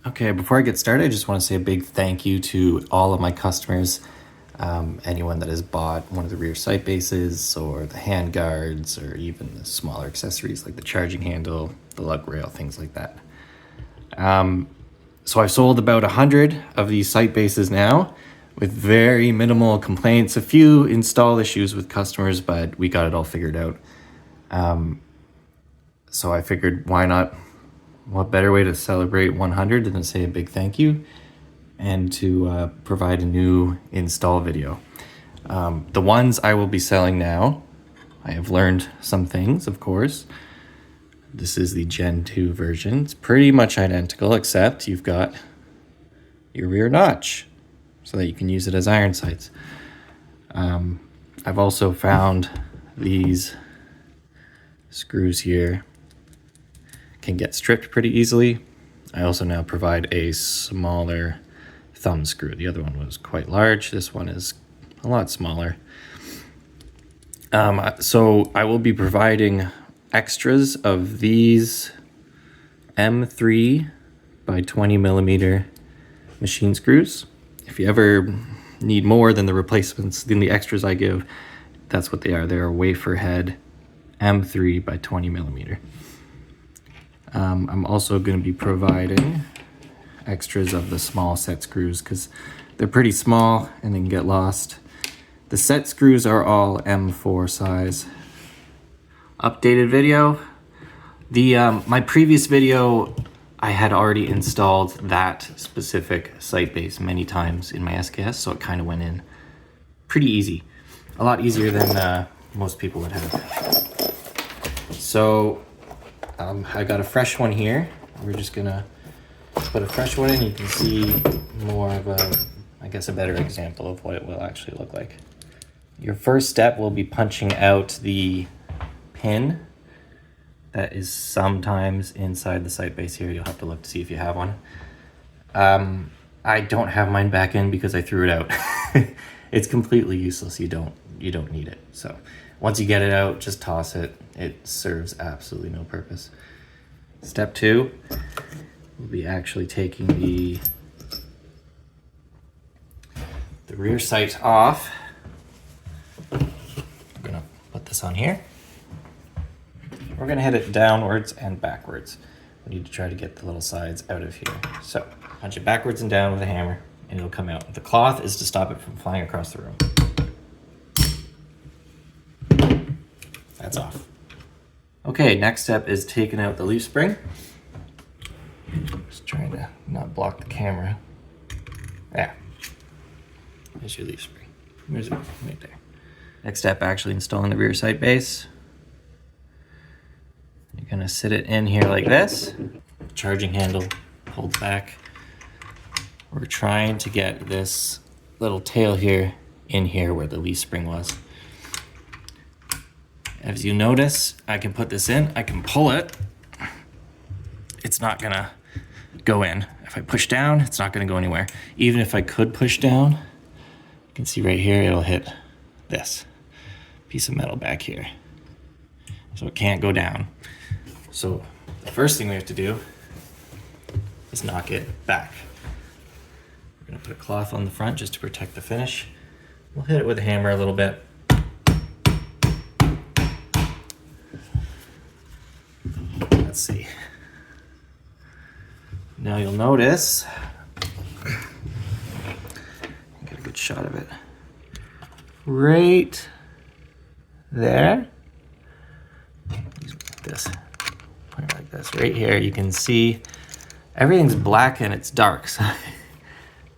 Okay, before I get started, I just want to say a big thank you to all of my customers. Anyone that has bought one of the rear sight bases or the hand guards or even the smaller accessories like the charging handle, the lug rail, things like that. So I've sold about 100 of these sight bases now with very minimal complaints, a few install issues with customers, but we got it all figured out. So I figured, why not? What better way to celebrate 100 than to say a big thank you and to provide a new install video. The ones I will be selling now, I have learned some things, of course. This is the Gen 2 version. It's pretty much identical, except you've got your rear notch so that you can use it as iron sights. I've also found these screws here can get stripped pretty easily. I also now provide a smaller thumb screw. The other one was quite large. This one is a lot smaller. So I will be providing extras of these M3 by 20 millimeter machine screws. If you ever need more than the replacements, than the extras I give, that's what they are. They're a wafer head M3 by 20 millimeter. I'm also going to be providing extras of the small set screws because they're pretty small and they can get lost. The set screws are all M4 size. Updated video. My previous video, I had already installed that specific sight base many times in my SKS, so it kind of went in pretty easy. A lot easier than most people would have. So I got a fresh one here. We're just gonna put a fresh one in. You can see more of a better example of what it will actually look like. Your first step will be punching out the pin that is sometimes inside the sight base here. You'll have to look to see if you have one. I don't have mine back in because I threw it out. It's completely useless. You don't need it. So once you get it out, just toss it. It serves absolutely no purpose. Step 2, we'll be actually taking the rear sight off. I'm gonna put this on here. We're gonna hit it downwards and backwards. We need to try to get the little sides out of here. So punch it backwards and down with a hammer and it'll come out. The cloth is to stop it from flying across the room. That's off. Okay, next step is taking out the leaf spring. Just trying to not block the camera. Yeah, there's your leaf spring. Where's it? Right there. Next step, actually installing the rear sight base. You're gonna sit it in here like this. Charging handle pulled back. We're trying to get this little tail here in here where the leaf spring was. As you notice, I can put this in, I can pull it. It's not gonna go in. If I push down, it's not gonna go anywhere. Even if I could push down, you can see right here, it'll hit this piece of metal back here. So it can't go down. So the first thing we have to do is knock it back. We're gonna put a cloth on the front just to protect the finish. We'll hit it with a hammer a little bit. Let's see. Now you'll notice, get a good shot of it. Right there. Like this. Put it like this. Right here, you can see everything's black and it's dark, so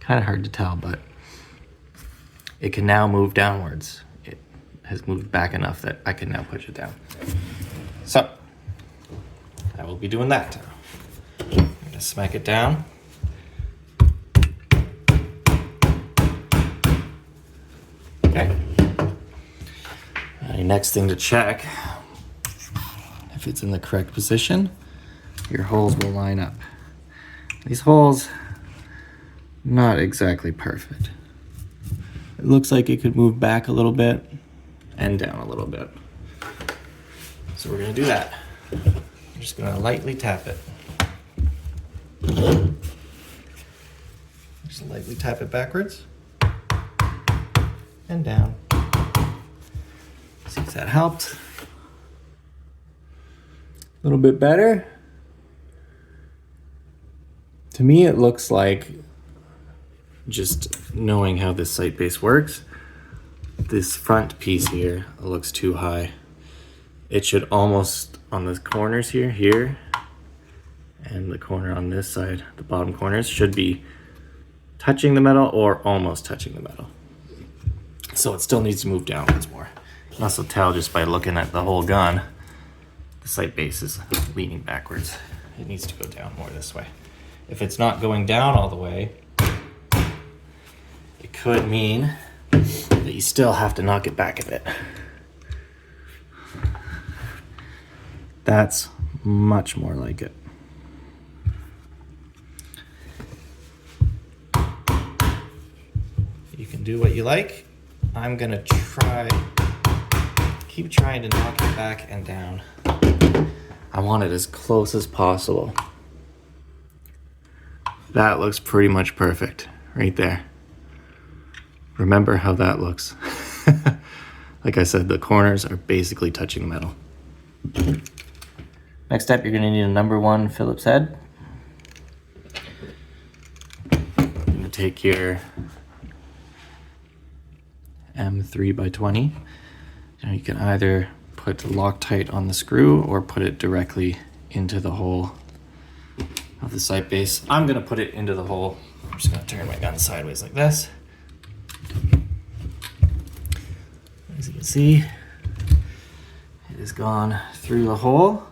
kind of hard to tell, but it can now move downwards. It has moved back enough that I can now push it down. So I will be doing that. I'm gonna smack it down. Okay. Next thing to check, if it's in the correct position, your holes will line up. These holes, not exactly perfect. It looks like it could move back a little bit and down a little bit. So we're gonna do that. I'm just gonna lightly tap it. Lightly tap it backwards and down. See if that helped. A little bit better. To me, it looks like, just knowing how this sight base works, this front piece here looks too high. It should almost, on the corners here, and the corner on this side, the bottom corners, should be touching the metal or almost touching the metal. So it still needs to move downwards more. You can also tell just by looking at the whole gun, the sight base is leaning backwards. It needs to go down more this way. If it's not going down all the way, it could mean that you still have to knock it back a bit. That's much more like it. You can do what you like. I'm gonna keep trying to knock it back and down. I want it as close as possible. That looks pretty much perfect right there. Remember how that looks. Like I said, the corners are basically touching the metal. Next step, you're gonna need a #1 Phillips head. You're gonna take your M3x20. Now you can either put Loctite on the screw or put it directly into the hole of the sight base. I'm gonna put it into the hole. I'm just gonna turn my gun sideways like this. As you can see, it has gone through the hole.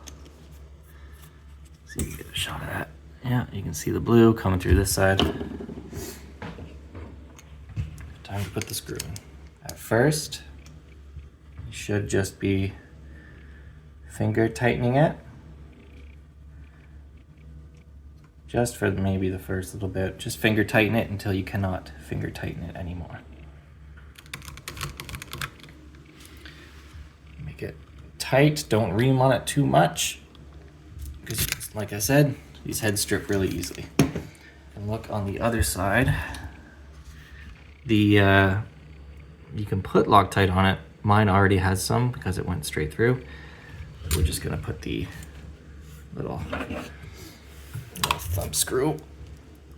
See if you can get a shot of that. Yeah, you can see the blue coming through this side. Time to put the screw in. At first, you should just be finger tightening it. Just for maybe the first little bit. Just finger tighten it until you cannot finger tighten it anymore. Make it tight, don't ream on it too much. Because like I said, these heads strip really easily. And look on the other side. You can put Loctite on it. Mine already has some because it went straight through. We're just gonna put the little thumb screw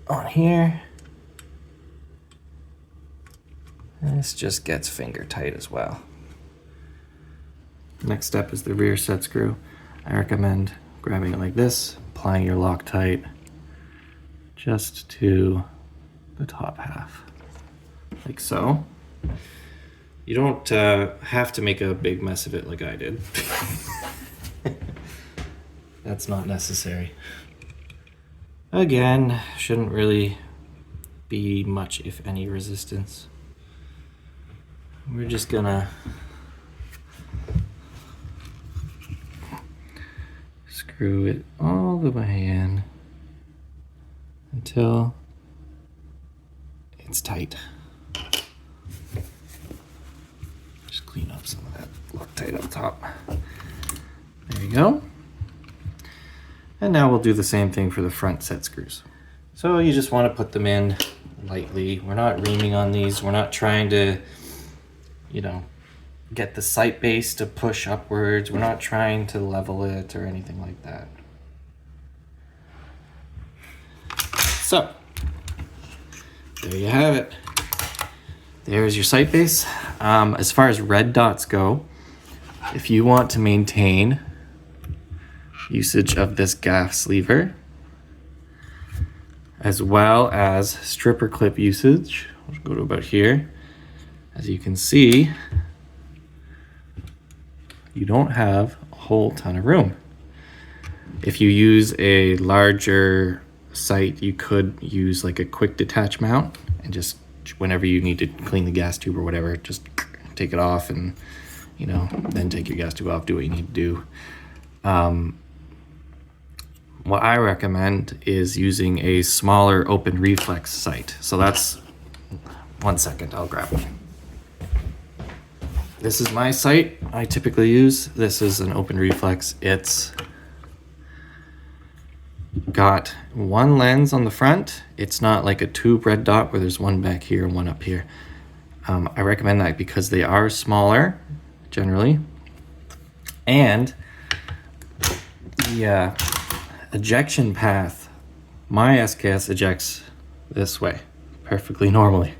on here. And this just gets finger tight as well. Next step is the rear set screw. I recommend grabbing it like this, applying your Loctite just to the top half, like so. You don't have to make a big mess of it like I did. That's not necessary. Again, shouldn't really be much, if any, resistance. We're just gonna screw it all the way in until it's tight. Just clean up some of that Loctite up top. There you go. And now we'll do the same thing for the front set screws. So you just want to put them in lightly. We're not reaming on these. We're not trying to, get the sight base to push upwards. We're not trying to level it or anything like that. So, there you have it. There's your sight base. As far as red dots go, if you want to maintain usage of this gas lever, as well as stripper clip usage, I'll go to about here. As you can see, you don't have a whole ton of room. If you use a larger sight, you could use like a quick detach mount and just whenever you need to clean the gas tube or whatever, just take it off and then take your gas tube off, do what you need to do. What I recommend is using a smaller open reflex sight. So that's, 1 second, I'll grab one. This is my sight I typically use. This is an open reflex. It's got one lens on the front. It's not like a tube red dot where there's one back here and one up here. I recommend that because they are smaller generally, and the ejection path, my SKS ejects this way perfectly normally.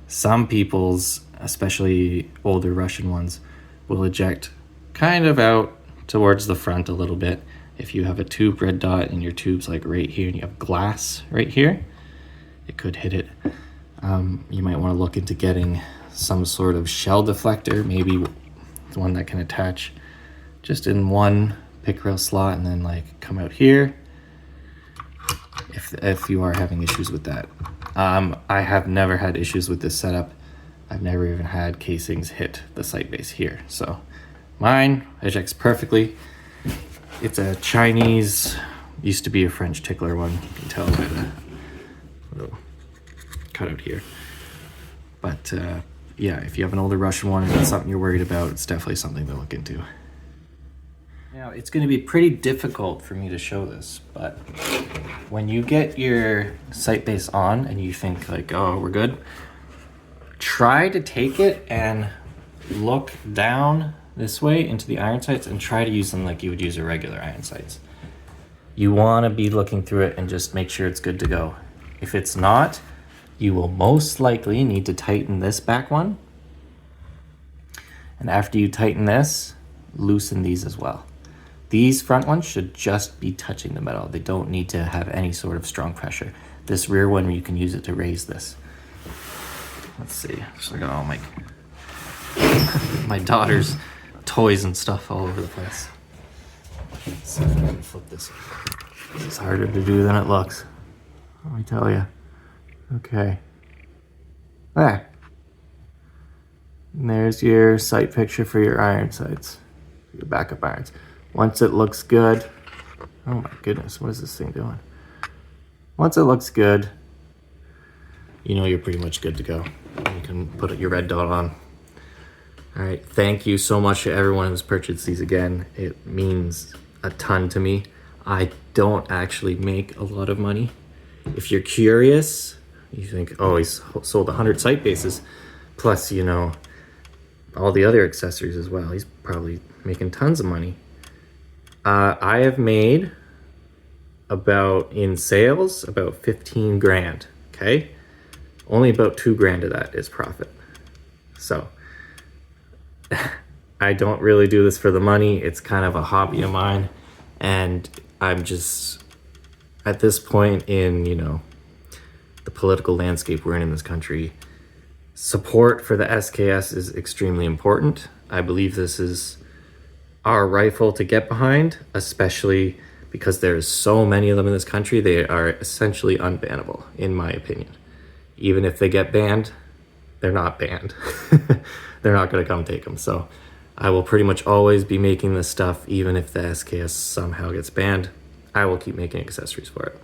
Some people's, especially older Russian ones, will eject kind of out towards the front a little bit. If you have a tube red dot and your tube's like right here and you have glass right here, it could hit it. You might want to look into getting some sort of shell deflector, maybe one that can attach just in one pick rail slot and then like come out here if you are having issues with that. I have never had issues with this setup. I've never even had casings hit the sight base here. So mine ejects perfectly. It's a Chinese, used to be a French tickler one. You can tell by the little cutout here. But yeah, if you have an older Russian one and it's something you're worried about, it's definitely something to look into. Now, it's going to be pretty difficult for me to show this, but when you get your sight base on and you think like, oh, we're good, try to take it and look down this way into the iron sights and try to use them like you would use a regular iron sights. You want to be looking through it and just make sure it's good to go. If it's not, you will most likely need to tighten this back one. And after you tighten this, loosen these as well. These front ones should just be touching the metal. They don't need to have any sort of strong pressure. This rear one, you can use it to raise this. Let's see, just look at all my daughter's toys and stuff all over the place. Let's see if I can flip this. This is harder to do than it looks, let me tell you. Okay. There. And there's your sight picture for your iron sights, your backup irons. Once it looks good, oh my goodness, what is this thing doing? Once it looks good, you know you're pretty much good to go. You can put your red dot on. All right, thank you so much to everyone who's purchased these again. It means a ton to me. I don't actually make a lot of money. If you're curious, you think, oh, he's sold 100 sight bases, plus, you know, all the other accessories as well. He's probably making tons of money. I have made in sales, about 15 grand, okay? Only about 2 grand of that is profit. So I don't really do this for the money. It's kind of a hobby of mine. And I'm just, at this point in, you know, the political landscape we're in this country, support for the SKS is extremely important. I believe this is our rifle to get behind, especially because there's so many of them in this country. They are essentially unbannable, in my opinion. Even if they get banned, they're not banned. They're not going to come take them. So I will pretty much always be making this stuff, even if the SKS somehow gets banned. I will keep making accessories for it.